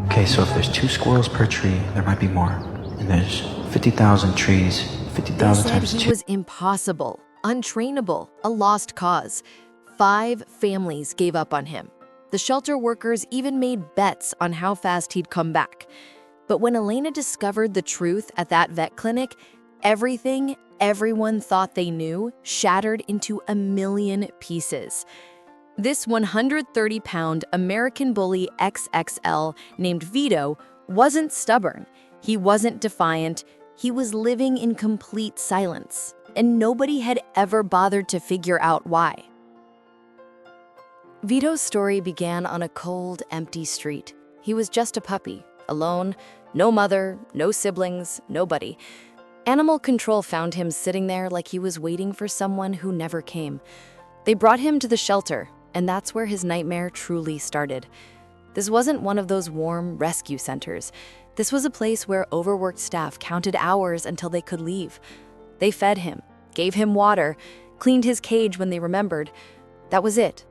Okay, so if there's 2 squirrels per tree, there might be more. And there's 50,000 trees, 50,000 times He 2. was impossible, untrainable, a lost cause. 5 families gave up on him. The shelter workers even made bets on how fast he'd come back. But when Elena discovered the truth at that vet clinic, everything everyone thought they knew shattered into a million pieces. This 130-pound American Bully XXL named Vito wasn't stubborn. He wasn't defiant. He was living in complete silence, and nobody had ever bothered to figure out why. Vito's story began on a cold, empty street. He was just a puppy, alone, no mother, no siblings, nobody. Animal control found him sitting there like he was waiting for someone who never came. They brought him to the shelter, and that's where his nightmare truly started. This wasn't one of those warm rescue centers. This was a place where overworked staff counted hours until they could leave. They fed him, gave him water, cleaned his cage when they remembered. That was it.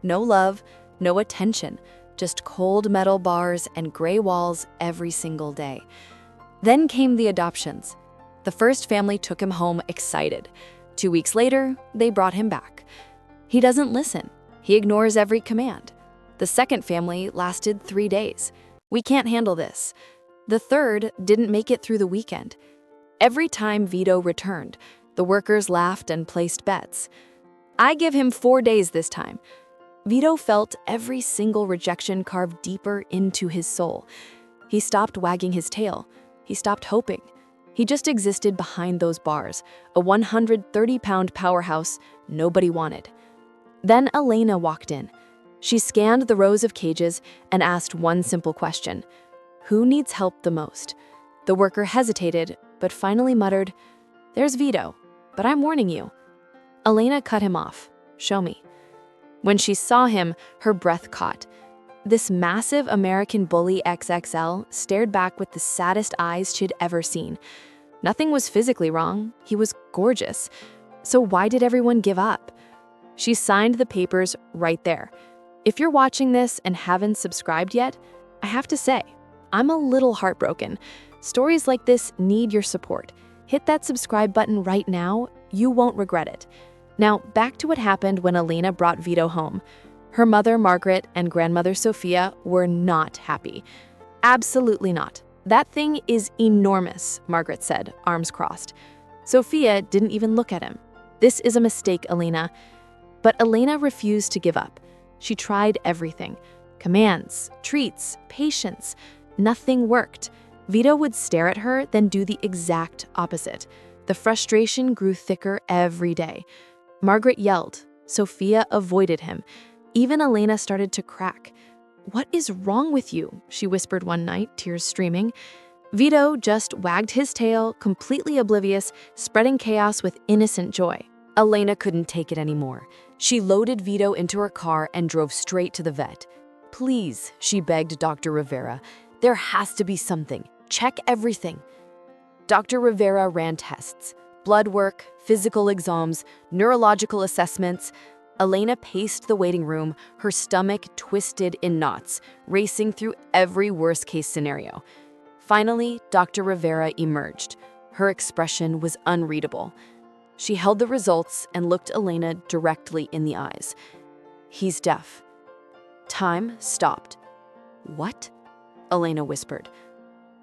No love, no attention, just cold metal bars and gray walls every single day. Then came the adoptions. The first family took him home excited. 2 weeks later, they brought him back. He doesn't listen. He ignores every command. The second family lasted 3 days. We can't handle this. The third didn't make it through the weekend. Every time Vito returned, the workers laughed and placed bets. I give him 4 days this time. Vito felt every single rejection carved deeper into his soul. He stopped wagging his tail. He stopped hoping. He just existed behind those bars, a 130-pound powerhouse nobody wanted. Then Elena walked in. She scanned the rows of cages and asked one simple question. Who needs help the most? The worker hesitated, but finally muttered, "There's Vito, but I'm warning you." Elena cut him off. "Show me." When she saw him, her breath caught. This massive American Bully XXL stared back with the saddest eyes she'd ever seen. Nothing was physically wrong. He was gorgeous. So why did everyone give up? She signed the papers right there. If you're watching this and haven't subscribed yet, I have to say, I'm a little heartbroken. Stories like this need your support. Hit that subscribe button right now. You won't regret it. Now, back to what happened when Elena brought Vito home. Her mother, Margaret, and grandmother, Sophia, were not happy. Absolutely not. That thing is enormous, Margaret said, arms crossed. Sophia didn't even look at him. This is a mistake, Elena. But Elena refused to give up. She tried everything. Commands, treats, patience. Nothing worked. Vito would stare at her, then do the exact opposite. The frustration grew thicker every day. Margaret yelled. Sophia avoided him. Even Elena started to crack. "What is wrong with you?" she whispered one night, tears streaming. Vito just wagged his tail, completely oblivious, spreading chaos with innocent joy. Elena couldn't take it anymore. She loaded Vito into her car and drove straight to the vet. "Please," she begged Dr. Rivera, "there has to be something. Check everything." Dr. Rivera ran tests, blood work, physical exams, neurological assessments. Elena paced the waiting room, her stomach twisted in knots, racing through every worst-case scenario. Finally, Dr. Rivera emerged. Her expression was unreadable. She held the results and looked Elena directly in the eyes. "He's deaf." Time stopped. "What?" Elena whispered.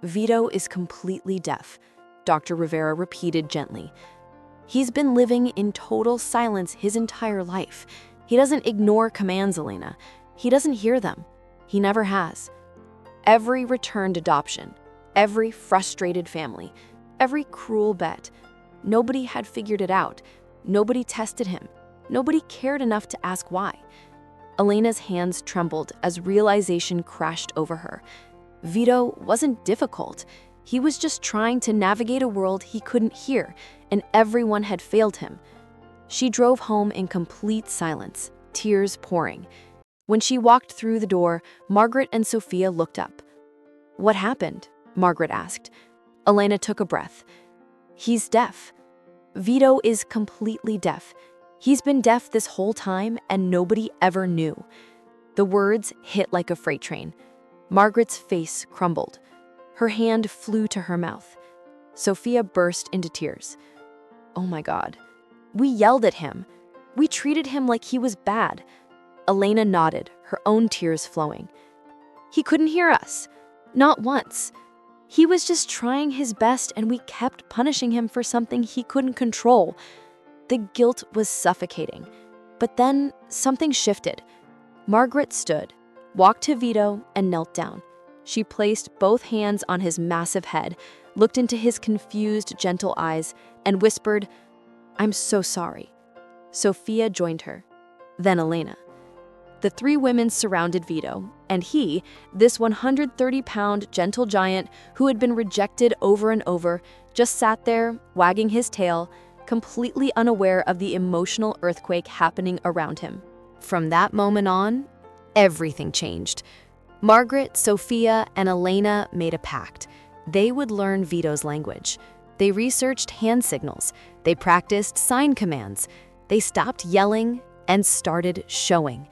"Vito is completely deaf," Dr. Rivera repeated gently. "He's been living in total silence his entire life. He doesn't ignore commands, Elena. He doesn't hear them. He never has." Every returned adoption, every frustrated family, every cruel bet, nobody had figured it out. Nobody tested him. Nobody cared enough to ask why. Elena's hands trembled as realization crashed over her. Vito wasn't difficult. He was just trying to navigate a world he couldn't hear, and everyone had failed him. She drove home in complete silence, tears pouring. When she walked through the door, Margaret and Sophia looked up. "What happened?" Margaret asked. Elena took a breath. "He's deaf. Vito is completely deaf. He's been deaf this whole time and nobody ever knew. The words hit like a freight train. Margaret's face crumbled. Her hand flew to her mouth. Sophia burst into tears. Oh my God. We yelled at him. We treated him like he was bad. Elena nodded, her own tears flowing. He couldn't hear us. Not once. He was just trying his best and we kept punishing him for something he couldn't control. The guilt was suffocating. But then something shifted. Margaret stood, walked to Vito, and knelt down. She placed both hands on his massive head, looked into his confused, gentle eyes, and whispered, "I'm so sorry." Sophia joined her, then Elena. The three women surrounded Vito, and he, this 130-pound gentle giant who had been rejected over and over, just sat there, wagging his tail, completely unaware of the emotional earthquake happening around him. From that moment on, everything changed. Margaret, Sophia, and Elena made a pact. They would learn Vito's language. They researched hand signals. They practiced sign commands. They stopped yelling and started showing.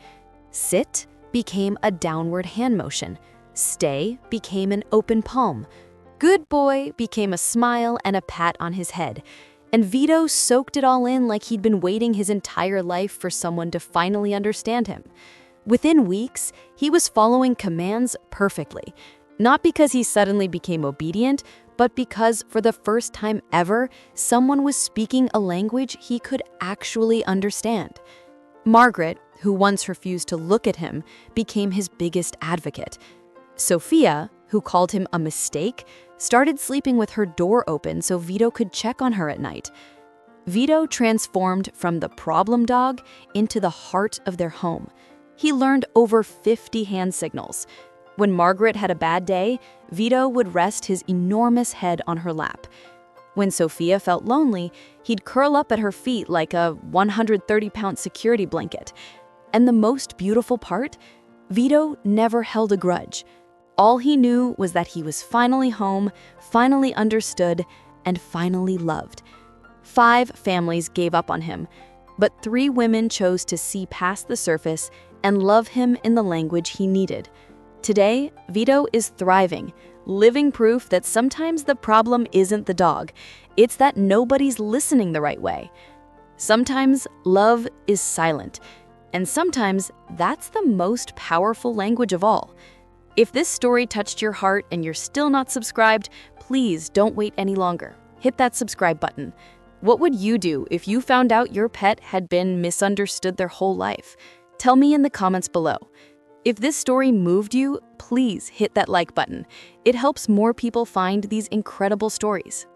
Sit became a downward hand motion. Stay became an open palm. Good boy became a smile and a pat on his head. And Vito soaked it all in like he'd been waiting his entire life for someone to finally understand him. Within weeks, he was following commands perfectly. Not because he suddenly became obedient, but because for the first time ever, someone was speaking a language he could actually understand. Margaret, who once refused to look at him, became his biggest advocate. Sophia, who called him a mistake, started sleeping with her door open so Vito could check on her at night. Vito transformed from the problem dog into the heart of their home. He learned over 50 hand signals. When Margaret had a bad day, Vito would rest his enormous head on her lap. When Sophia felt lonely, he'd curl up at her feet like a 130-pound security blanket. And the most beautiful part? Vito never held a grudge. All he knew was that he was finally home, finally understood, and finally loved. 5 families gave up on him, but 3 women chose to see past the surface and love him in the language he needed. Today, Vito is thriving, living proof that sometimes the problem isn't the dog, it's that nobody's listening the right way. Sometimes love is silent, and sometimes that's the most powerful language of all. If this story touched your heart and you're still not subscribed, please don't wait any longer. Hit that subscribe button. What would you do if you found out your pet had been misunderstood their whole life? Tell me in the comments below. If this story moved you, please hit that like button. It helps more people find these incredible stories.